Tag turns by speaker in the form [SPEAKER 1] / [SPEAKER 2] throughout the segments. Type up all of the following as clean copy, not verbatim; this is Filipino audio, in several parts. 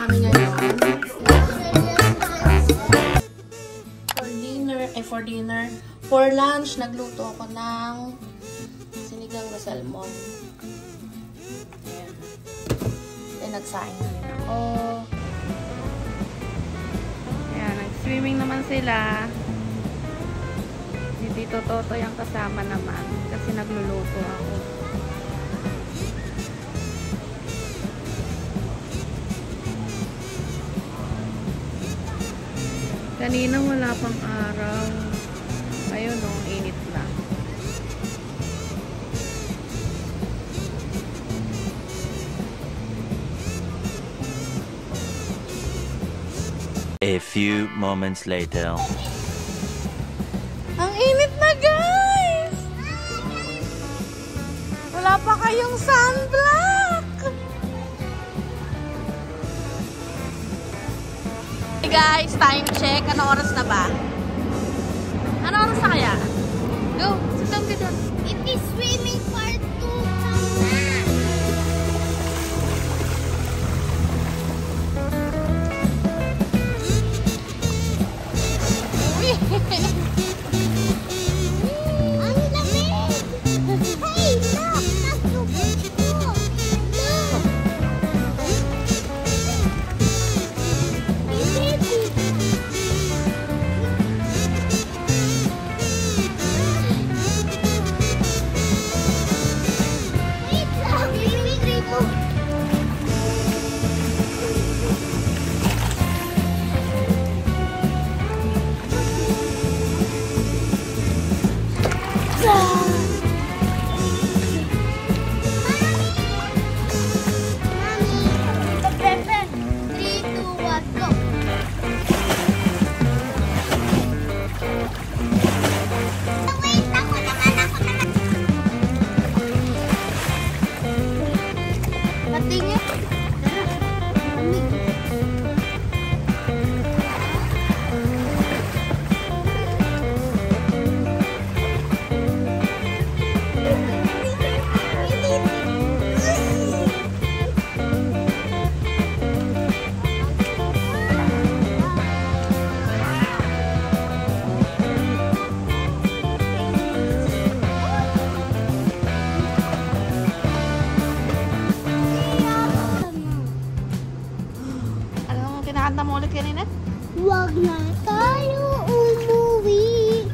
[SPEAKER 1] namin ngayon. For dinner. For lunch, nagluto ako ng sinigang na salmon. Ayan. Then, nagsaing na rin ako.
[SPEAKER 2] Ayan, nag-swimming naman sila. Si Tito Toto yung kasama naman. Kasi nagluluto ako. Kanina wala pang araw. Ayun o, init na.
[SPEAKER 3] A few moments later.
[SPEAKER 1] Ang init na, guys! Wala pa kayong sunblock! Hey guys, time check. Ano oras na ba? Ano oras na kaya? Go! Sit down, sit down.
[SPEAKER 4] It is swimming part 2 na. Ang lamig! Hey, look! Nagtubig ko! Look!
[SPEAKER 1] Kinakanta mo ulit kanina?
[SPEAKER 4] Huwag na tayo umuwi.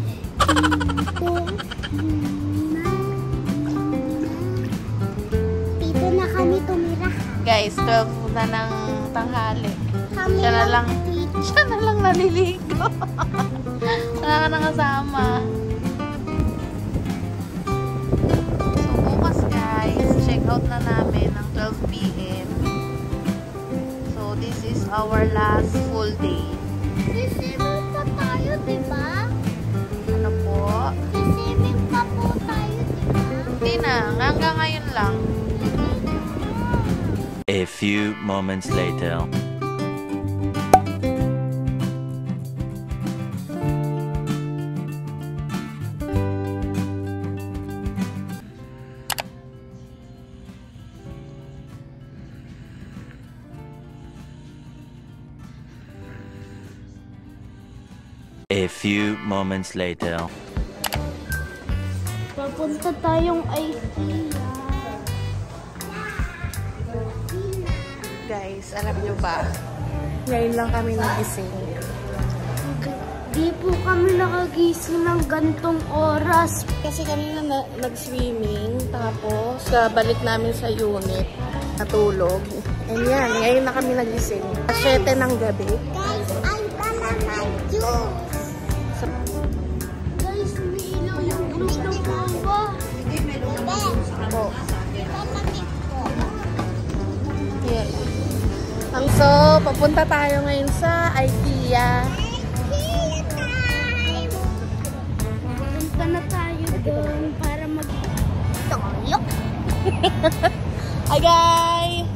[SPEAKER 4] Dito na kami tumira.
[SPEAKER 1] Guys, 12 na ng tanghali.
[SPEAKER 4] Kami
[SPEAKER 1] Siya na lang
[SPEAKER 4] dito.
[SPEAKER 1] naliligo. Wala ka nang kasama. So, bukas guys, check out na namin ng 12 PM. So, this is our last full day.
[SPEAKER 4] Sisimin pa tayo, diba?
[SPEAKER 1] Ano po?
[SPEAKER 4] Sisimin pa po tayo, diba?
[SPEAKER 1] Hindi na, hanggang ngayon lang.
[SPEAKER 3] A few moments later. A few moments later.
[SPEAKER 4] Papunta tayong IKEA.
[SPEAKER 1] Guys, alam nyo ba? Ngayon lang kami nagising.
[SPEAKER 4] Di po kami nakagising ng gantong oras.
[SPEAKER 1] Kasi kanina nag-swimming, tapos balik namin sa unit, natulog. And yan, ngayon na kami nagising. 7 ng gabi.
[SPEAKER 4] Guys, ay pala may juice. Guys, may ilaw yung group ng bomba.
[SPEAKER 1] Po.
[SPEAKER 4] Malamig po.
[SPEAKER 1] Yan. So, papunta tayo ngayon sa IKEA.
[SPEAKER 4] IKEA time! Punta na tayo doon para mag-toyok.
[SPEAKER 1] Hi guys!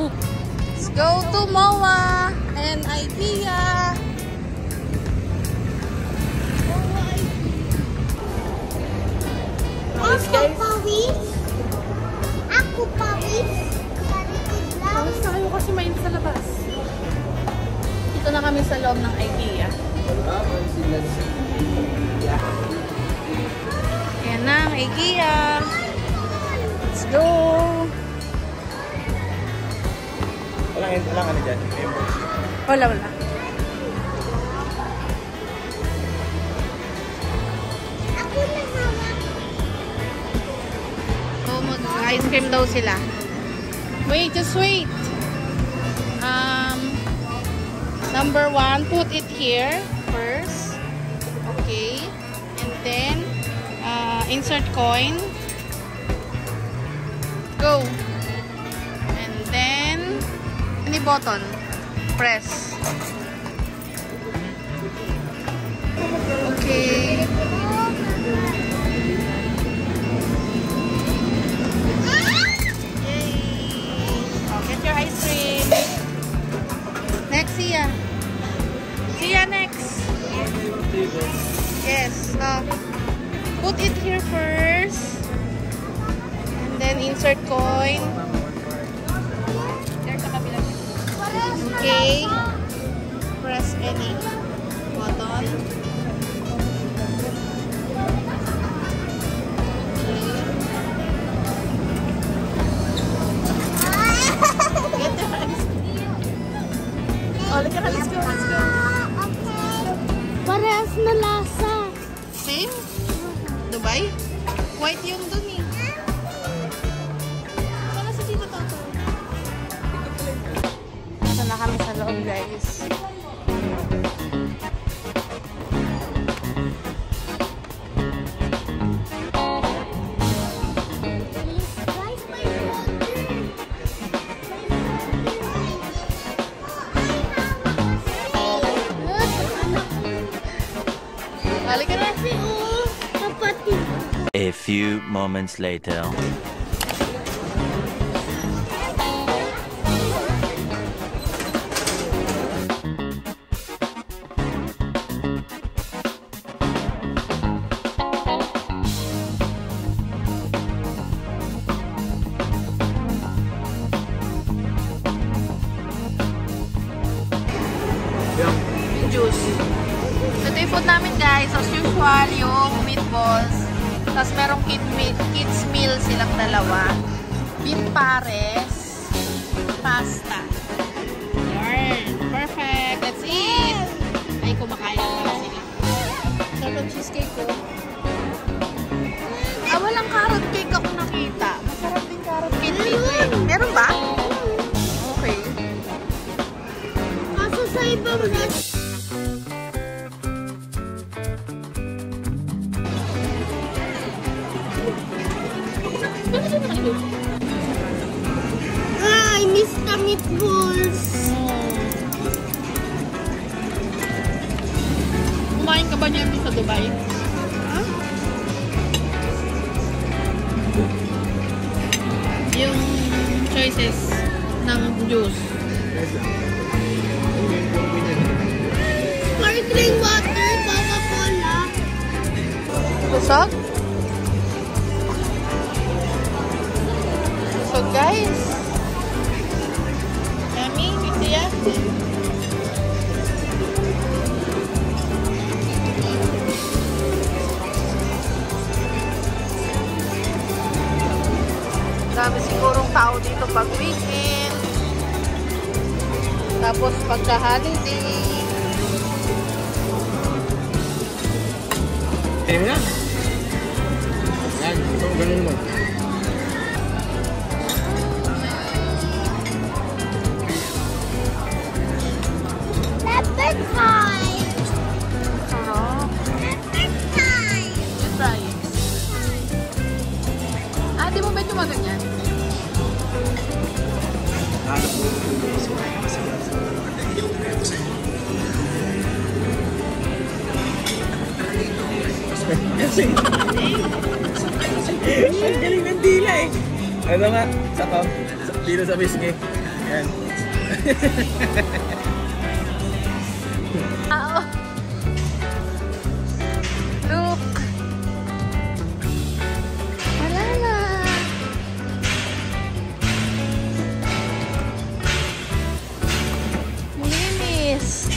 [SPEAKER 1] Let's go to MOA and IKEA.
[SPEAKER 4] Ako pawis. Ako pawis. Sa likod
[SPEAKER 1] sa loob ng IKEA. Yan na, ang IKEA. Let's go!
[SPEAKER 5] Walang ano dyan?
[SPEAKER 1] Wala.
[SPEAKER 4] Ako na hawak.
[SPEAKER 1] Oh, mag-ice cream daw sila. Wait, just wait. Number 1, put it here first. Okay. And then, insert coin. Go. And then, any button. Press. Okay. Get your ice cream. Next, Sia. Sia, next. Yes. Put it here first. And then insert coin. Okay. Press any button. Oh, look at her. Let's go.
[SPEAKER 4] Parehas na lasa.
[SPEAKER 1] Same? Dubai? White yung dun eh. Sana si Tito Toto. Nasa na kami sa loob, guys. Halika na.
[SPEAKER 4] Kapatid.
[SPEAKER 3] A few moments later.
[SPEAKER 1] Juice. Ito yung food namin, guys. As usual, yung meatballs. Tapos merong kids meal silang dalawa. Beef pares. Pasta. Yarn. Perfect. That's it. Ay, kumakain pala sila. Sarap ang cheesecake ko. Walang carrot cake ako nakita. Masarap din carrot cake dito eh. Meron ba? Okay.
[SPEAKER 4] Kaso sa ibang I miss the meatballs.
[SPEAKER 1] Kumain ka ba niyan sa Dubai?
[SPEAKER 4] Huh?
[SPEAKER 1] Yung choices ng juice.
[SPEAKER 4] Sparkling water, Coca-Cola.
[SPEAKER 1] Busog? So guys, yummy, hindi yan. Dami sigurong tao dito pag weekend. Tapos pagka-holiday.
[SPEAKER 5] Ayun na. Yan, ito, ganun mo.
[SPEAKER 4] Pepper time.
[SPEAKER 1] Sarap.
[SPEAKER 4] Pepper time.
[SPEAKER 1] You try it. Di mo medyo maganyan?
[SPEAKER 5] Ang galing ng dila eh. Ano nga, saka dito sa biscuit. Yan.
[SPEAKER 1] Oo. Look. Wala na. Linis.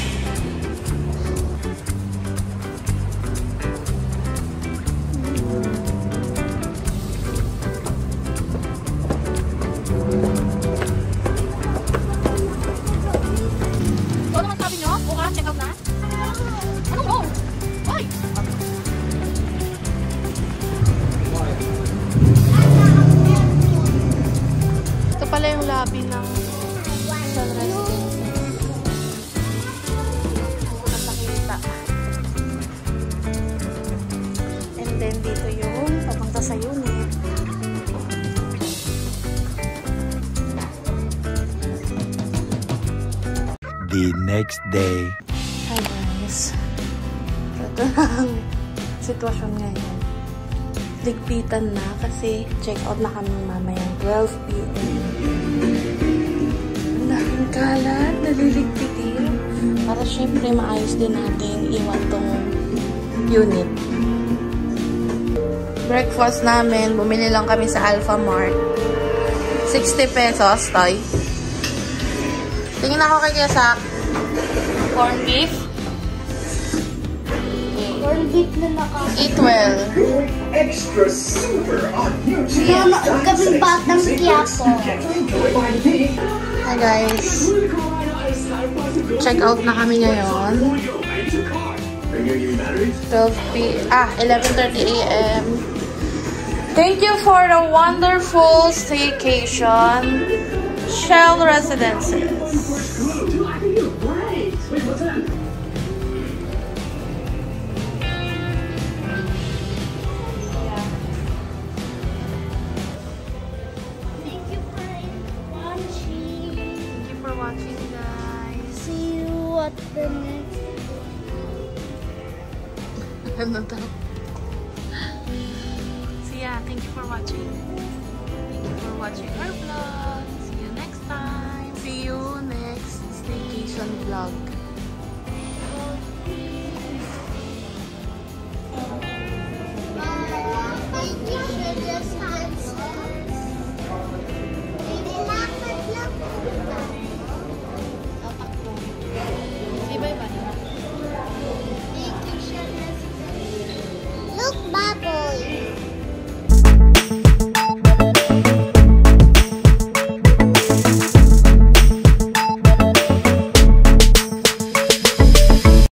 [SPEAKER 3] The next day.
[SPEAKER 2] Hi guys. Ito na ang sitwasyon ngayon. Ligpitan na kasi check out na kami mamayang 12 p.m. Ang daming kalat, naliligpitin. Para syempre maayos din natin iwan tong unit. Breakfast namin, bumili lang kami sa Alpha Mart. 60 pesos, toy. Tingin ako kay Kiyasak. Corn beef.
[SPEAKER 4] Corn beef na
[SPEAKER 2] Eat well.
[SPEAKER 6] Extra super on
[SPEAKER 4] kaming batang Quiapo.
[SPEAKER 2] Hi guys. Check out na kami ngayon. 11:30 a.m. Thank you for the wonderful staycation. Shell Residences.
[SPEAKER 4] Thank you for watching.
[SPEAKER 2] Thank you for watching, guys.
[SPEAKER 4] See you at the next.
[SPEAKER 2] Ano daw? So yeah, thank you for watching. Thank you for watching our vlog. See you next time. See you next staycation vlog.